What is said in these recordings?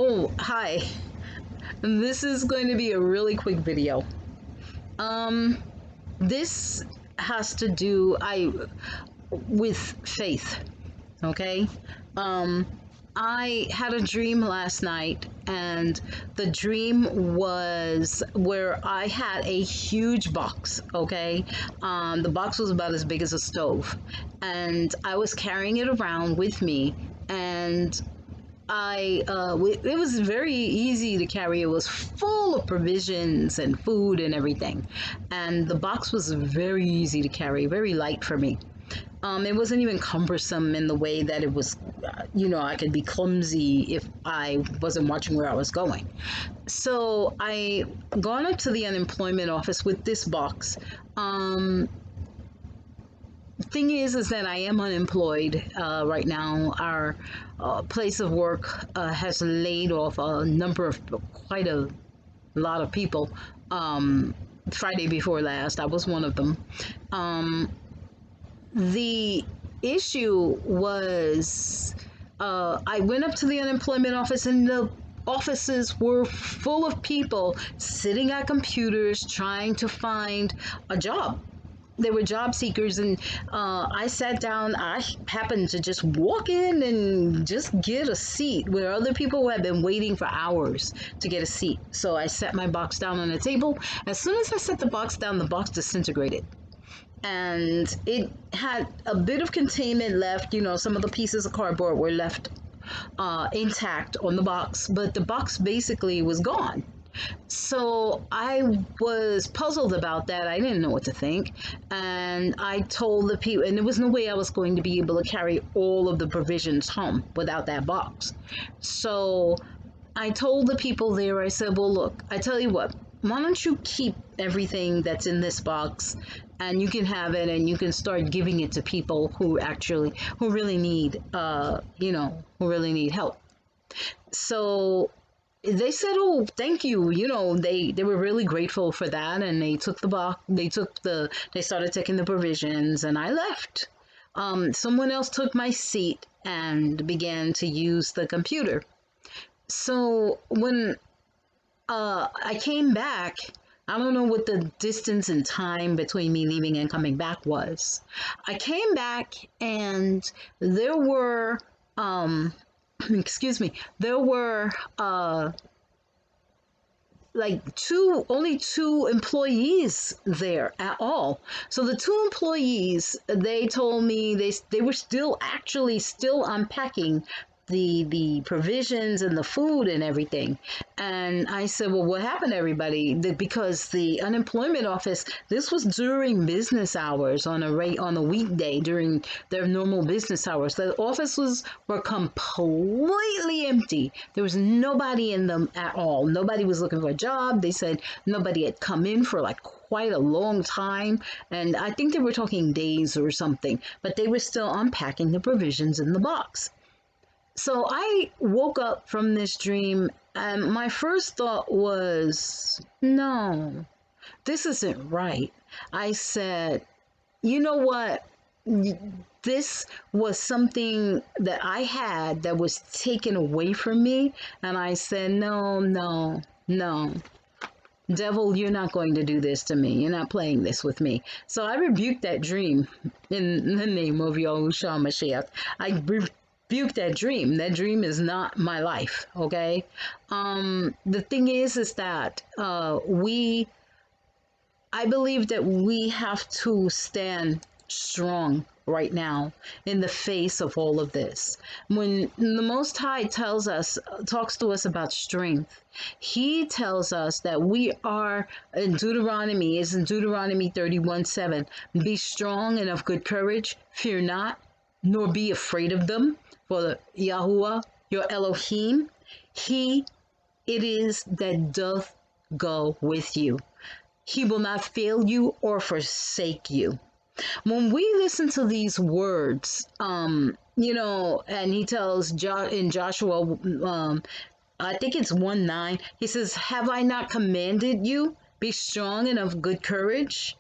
Oh, hi. This is going to be a really quick video. Um, this has to do I with faith, okay? Um, I had a dream last night, and the dream was where I had a huge box, okay? The box was about as big as a stove, and I was carrying it around with me, and it was very easy to carry. It was full of provisions and food and everything. And the box was very easy to carry, very light for me. It wasn't even cumbersome in the way that it was, I could be clumsy if I wasn't watching where I was going. So I gone up to the unemployment office with this box. Thing is that I am unemployed right now. Our place of work has laid off a number of quite a lot of people. Friday before last, I was one of them. The issue was I went up to the unemployment office, and the offices were full of people sitting at computers trying to find a job. They were job seekers, and I sat down. I happened to just walk in and just get a seat where other people had been waiting for hours to get a seat. So I set my box down on a table. As soon as I set the box down, the box disintegrated, and it had a bit of containment left. Some of the pieces of cardboard were left intact on the box, but the box basically was gone. So I was puzzled about that. I didn't know what to think. And I told the people, and there was no way I was going to be able to carry all of the provisions home without that box. So I told the people there, I said, well, look, I tell you what, why don't you keep everything that's in this box, and you can have it, and you can start giving it to people who really need, who really need help. So they said, oh, thank you. They were really grateful for that, and they took the box, they started taking the provisions, and I left. Someone else took my seat and began to use the computer. So when I came back, I don't know what the distance and time between me leaving and coming back was. I came back, and there were excuse me, there were like only two employees there at all. So the two employees, they told me they were still unpacking the provisions and the food and everything. And I said, well, what happened to everybody? Because the unemployment office, this was during business hours on a weekday during their normal business hours. The offices were completely empty. There was nobody in them at all. Nobody was looking for a job. They said nobody had come in for like quite a long time, and I think they were talking days or something, but they were still unpacking the provisions in the box. So I woke up from this dream, and my first thought was, no, this isn't right. I said, you know what? This was something that I had that was taken away from me. And I said, no, no, no. Devil, you're not going to do this to me. You're not playing this with me. So I rebuked that dream in the name of YHWH. I rebuked that dream. That dream is not my life, okay? The thing is that I believe that we have to stand strong right now in the face of all of this. When the Most High talks to us about strength, He tells us that we are in Deuteronomy 31:7. Be strong and of good courage, fear not, nor be afraid of them, for Yahuwah, your Elohim, He it is that doth go with you. He will not fail you or forsake you. When we listen to these words, and he tells in Joshua, I think it's 1:9, he says, have I not commanded you? Be strong and of good courage.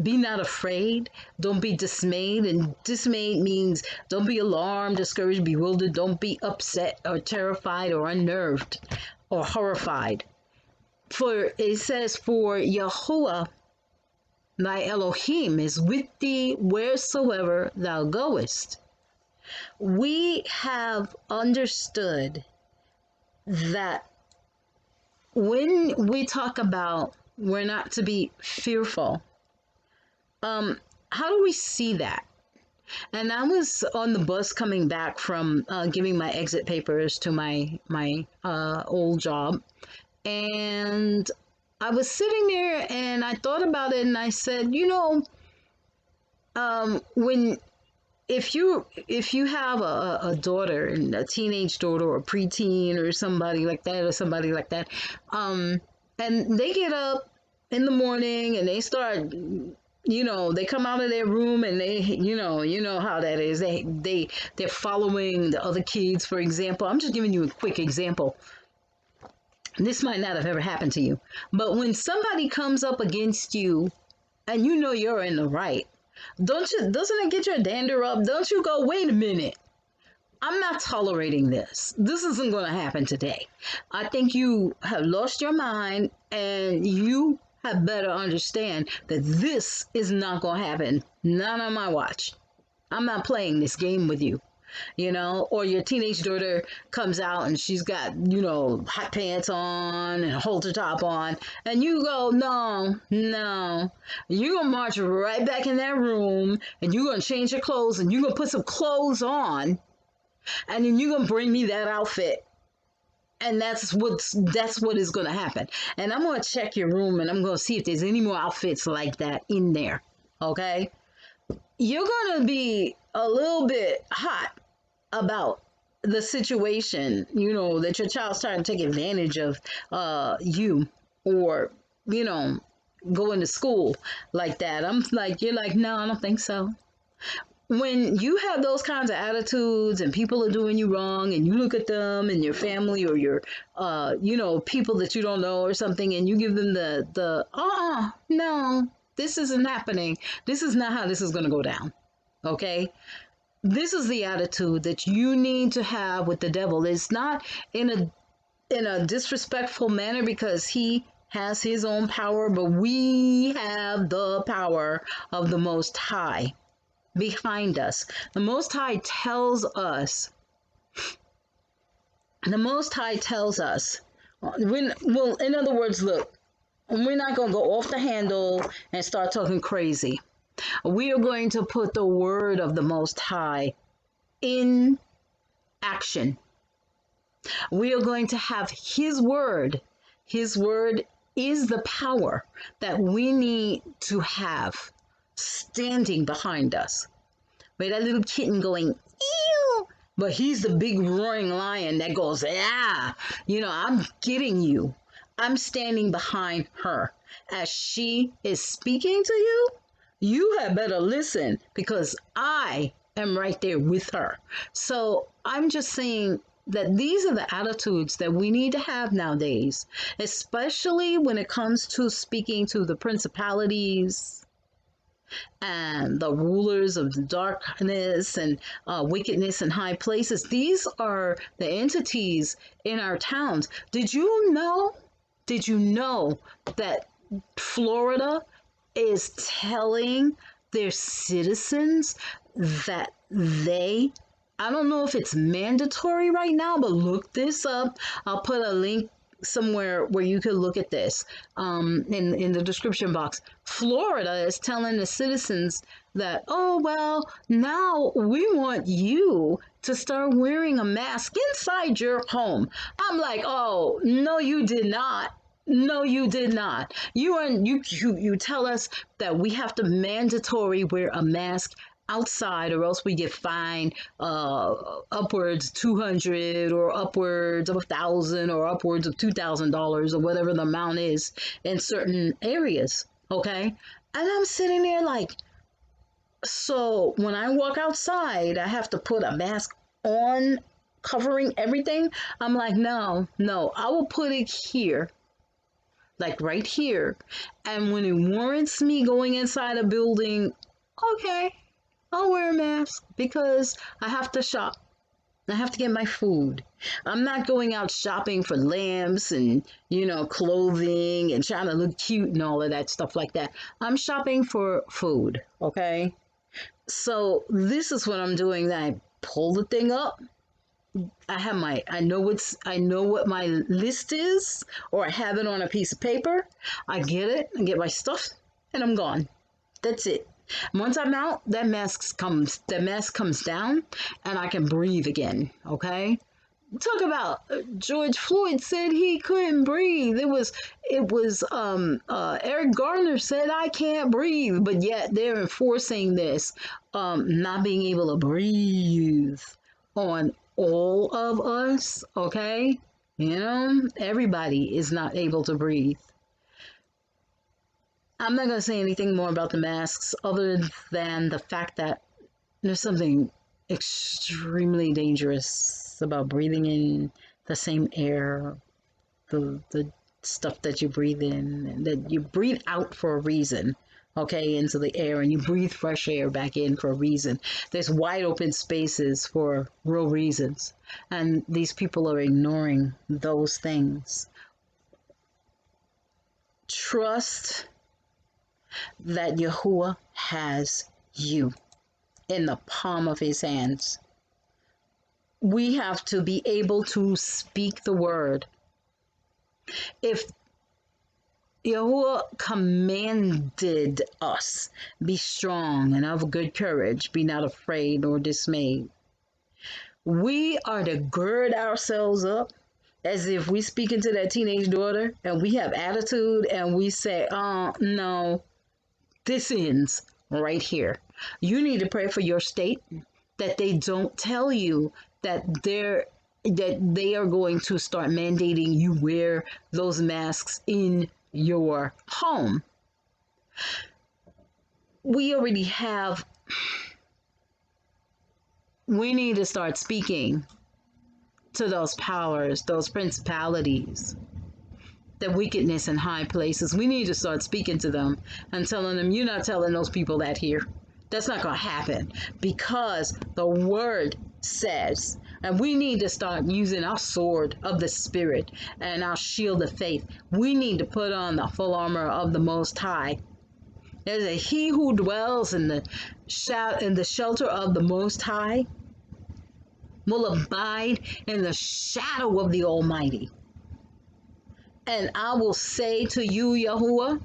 Be not afraid. Don't be dismayed. And dismayed means don't be alarmed, discouraged, bewildered. Don't be upset or terrified or unnerved or horrified. For it says, for Yahuwah thy Elohim is with thee wheresoever thou goest. We have understood that when we talk about we're not to be fearful, how do we see that? And I was on the bus coming back from giving my exit papers to my old job, and I was sitting there and I thought about it and I said, when if you have a daughter and a teenage daughter or a preteen or somebody like that, and they get up in the morning and they start, they come out of their room and they, you know how that is. They're following the other kids, for example. I'm just giving you a quick example. This might not have ever happened to you, but when somebody comes up against you and you know you're in the right, doesn't it get your dander up? Don't you go, wait a minute, I'm not tolerating this. This isn't going to happen today. I think you have lost your mind and you have better understand that this is not going to happen. Not on my watch. I'm not playing this game with you. Or your teenage daughter comes out and she's got, hot pants on and a halter top on, and you go, no, no, you're gonna march right back in that room and you're gonna change your clothes and you're gonna put some clothes on, and then you're gonna bring me that outfit. And that's what is gonna happen. And I'm gonna check your room and I'm gonna see if there's any more outfits like that in there. Okay? You're gonna be a little bit hot about the situation, that your child's trying to take advantage of you, or, going to school like that. You're like, no, I don't think so. When you have those kinds of attitudes and people are doing you wrong and you look at them and your family or your, people that you don't know or something, and you give them no, this isn't happening. This is not how this is going to go down. Okay? This is the attitude that you need to have with the devil. It's not in a disrespectful manner, because he has his own power, but we have the power of the Most High behind us. The Most High tells us. In other words, look, we're not going to go off the handle and start talking crazy. We are going to put the word of the Most High in action. We are going to have His word. His word is the power that we need to have standing behind us. With that little kitten going, ew, but he's the big roaring lion that goes, yeah, I'm getting you. I'm standing behind her. As she is speaking to you, you had better listen, because I am right there with her. So I'm just saying that these are the attitudes that we need to have nowadays, especially when it comes to speaking to the principalities and the rulers of the darkness and wickedness in high places. These are the entities in our towns. Did you know that Florida is telling their citizens that I don't know if it's mandatory right now, but look this up. I'll put a link somewhere where you could look at this in the description box. Florida is telling the citizens that, oh, well, now we want you to start wearing a mask inside your home. I'm like, oh, no, you did not. No, you did not. You tell us that we have to mandatory wear a mask outside, or else we get fined upwards 200 or upwards of 1,000 or upwards of $2,000 or whatever the amount is in certain areas. Okay, and I'm sitting there like, so when I walk outside, I have to put a mask on, covering everything. I'm like, no, I will put it here like right here. And when it warrants me going inside a building, okay, I'll wear a mask because I have to shop. I have to get my food. I'm not going out shopping for lamps and, clothing and trying to look cute and all of that stuff like that. I'm shopping for food, okay? So this is what I'm doing. I pull the thing up. I know what my list is, or I have it on a piece of paper. I get it, I get my stuff, and I'm gone. That's it. Once I'm out, that mask comes down, and I can breathe again. Okay. Talk about George Floyd said he couldn't breathe. Eric Garner said I can't breathe, but yet they're enforcing this not being able to breathe on all of us. Okay, everybody is not able to breathe. I'm not going to say anything more about the masks other than the fact that there's something extremely dangerous about breathing in the same air, the stuff that you breathe in, and that you breathe out for a reason, okay, into the air, and you breathe fresh air back in for a reason. There's wide open spaces for real reasons, and these people are ignoring those things. Trust that Yahuwah has you in the palm of his hands. We have to be able to speak the word. If Yahuwah commanded us, be strong and of good courage, be not afraid nor dismayed, we are to gird ourselves up as if we speak into that teenage daughter and we have attitude and we say, no, this ends right here. You need to pray for your state that they don't tell you that they are going to start mandating you wear those masks in your home. We need to start speaking to those powers, those principalities, the wickedness in high places. We need to start speaking to them and telling them, you're not telling those people that here. That's not going to happen, because the word says, and we need to start using our sword of the spirit and our shield of faith. We need to put on the full armor of the Most High. There's a he who dwells in the shelter of the Most High will abide in the shadow of the Almighty. And I will say to you, Yahuwah,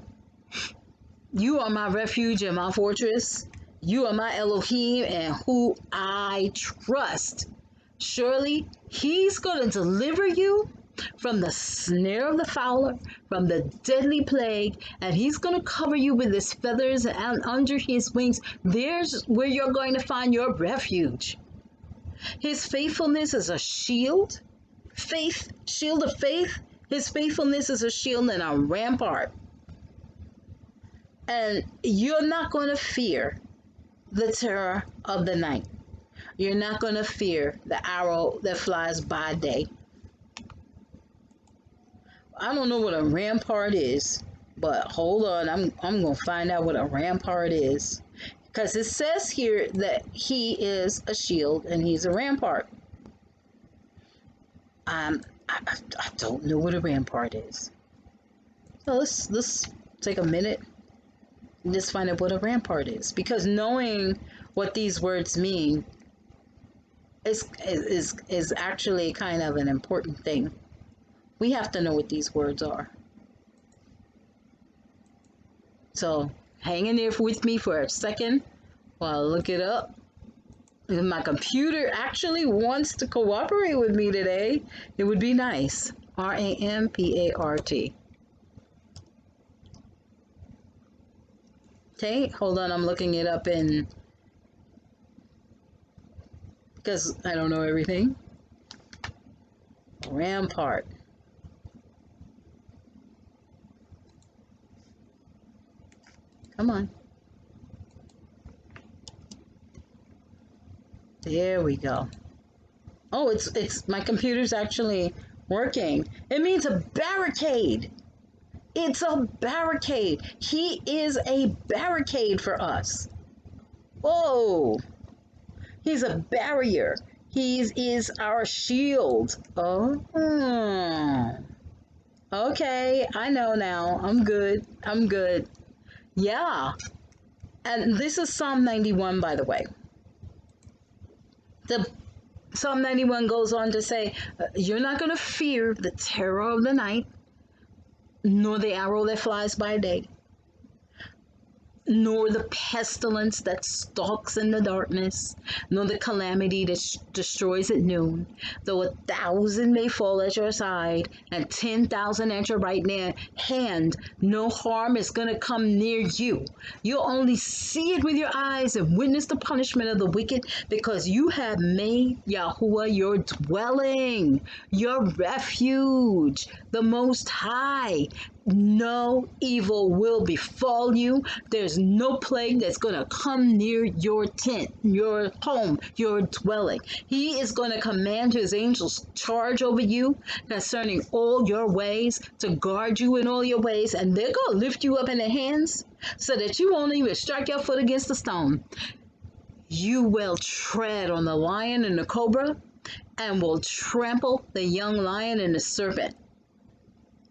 you are my refuge and my fortress. You are my Elohim and who I trust. Surely he's going to deliver you from the snare of the fowler, from the deadly plague, and he's going to cover you with his feathers, and under his wings, there's where you're going to find your refuge. His faithfulness is a shield, shield of faith. His faithfulness is a shield and a rampart. And you're not going to fear the terror of the night. You're not going to fear the arrow that flies by day. I don't know what a rampart is, but hold on, I'm going to find out what a rampart is. Because it says here that he is a shield and he's a rampart. I don't know what a rampart is. So let's take a minute and just find out what a rampart is. Because knowing what these words mean is actually kind of an important thing. We have to know what these words are. So hang in there with me for a second while I look it up. If my computer actually wants to cooperate with me today, it would be nice. Rampart. Okay, hold on, I'm looking it up because I don't know everything. Rampart. Come on. There we go. Oh, it's my computer's actually working. It means a barricade. It's a barricade. He is a barricade for us. Whoa. He's a barrier. He is our shield. Oh. Okay, I know now. I'm good. I'm good. Yeah. And this is Psalm 91, by the way. The Psalm 91 goes on to say, you're not going to fear the terror of the night, nor the arrow that flies by day, nor the pestilence that stalks in the darkness, nor the calamity that destroys at noon. Though 1,000 may fall at your side and 10,000 at your right hand, no harm is going to come near you. You'll only see it with your eyes and witness the punishment of the wicked, because you have made Yahuwah your dwelling, your refuge, the Most High. No evil will befall you. There's no plague that's going to come near your tent, your home, your dwelling. He is going to command his angels charge over you concerning all your ways, to guard you in all your ways, and they're going to lift you up in their hands so that you won't even strike your foot against the stone. You will tread on the lion and the cobra, and will trample the young lion and the serpent.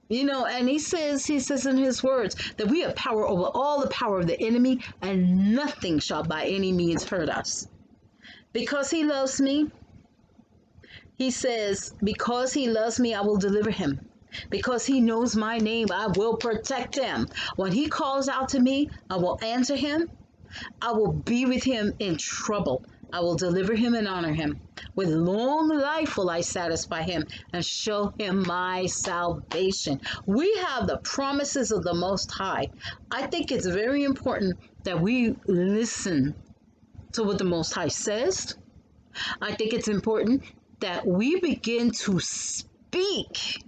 You know, and he says in his words that we have power over all the power of the enemy, and nothing shall by any means hurt us. Because he loves me, he says, because he loves me, I will deliver him. Because he knows my name, I will protect him. When he calls out to me, I will answer him. I will be with him in trouble. I will deliver him and honor him. With long life will I satisfy him and show him my salvation. We have the promises of the Most High. I think it's very important that we listen to what the Most High says. I think it's important that we begin to speak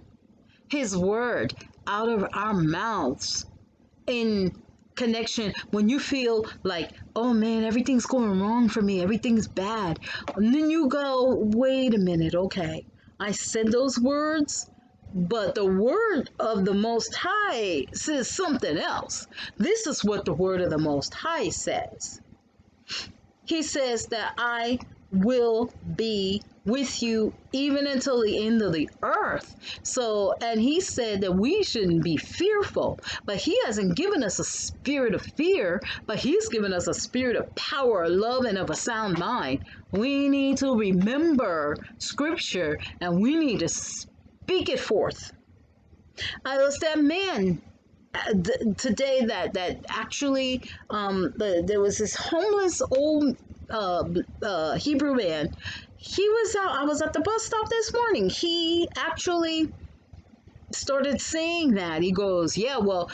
his word out of our mouths in connection when you feel like, oh man, everything's going wrong for me, everything's bad. And then you go, wait a minute, okay, I said those words, but the word of the Most High says something else. This is what the word of the Most High says. He says that I will be with you even until the end of the earth. So, and he said that we shouldn't be fearful, but he hasn't given us a spirit of fear, but he's given us a spirit of power, love, and of a sound mind. We need to remember scripture, and we need to speak it forth. I was that man today that actually there was this homeless old Hebrew man. He was out. I was at the bus stop this morning. He actually started saying that. He goes, yeah, well,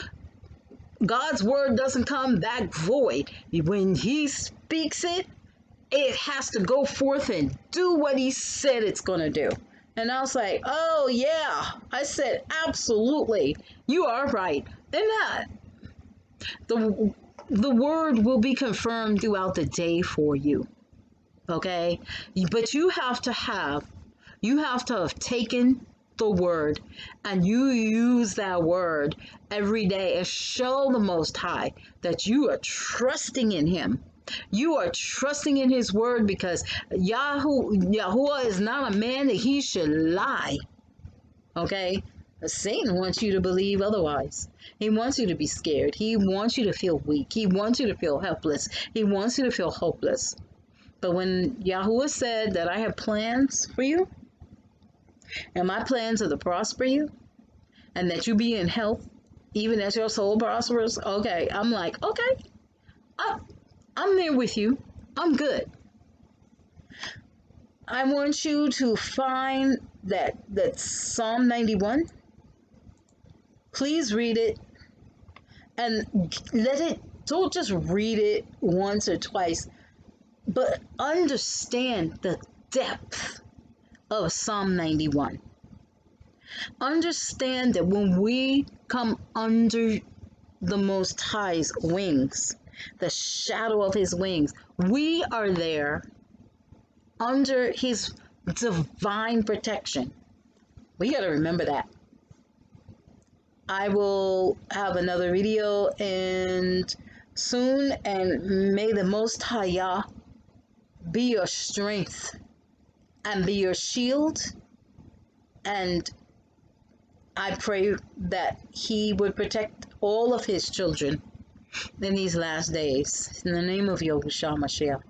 God's word doesn't come back void. When he speaks it, it has to go forth and do what he said it's going to do. And I was like, oh yeah. I said, absolutely. You are right. And that the word will be confirmed throughout the day for you. Okay? But you have to have taken the word, and you use that word every day and show the Most High that you are trusting in him. You are trusting in his word, because Yahuwah is not a man that he should lie. Okay? Satan wants you to believe otherwise. He wants you to be scared. He wants you to feel weak. He wants you to feel helpless. He wants you to feel hopeless. But when Yahuwah said that I have plans for you, and my plans are to prosper you, and that you be in health, even as your soul prospers, okay, I'm like, okay, I'm there with you. I'm good. I want you to find that Psalm 91. Please read it, and don't just read it once or twice, but understand the depth of Psalm 91. Understand that when we come under the Most High's wings, the shadow of his wings, we are there under his divine protection. We got to remember that. I will have another video and soon, and may the Most High Yah be your strength and be your shield. And I pray that He would protect all of His children in these last days. In the name of Yahushua Mashiach.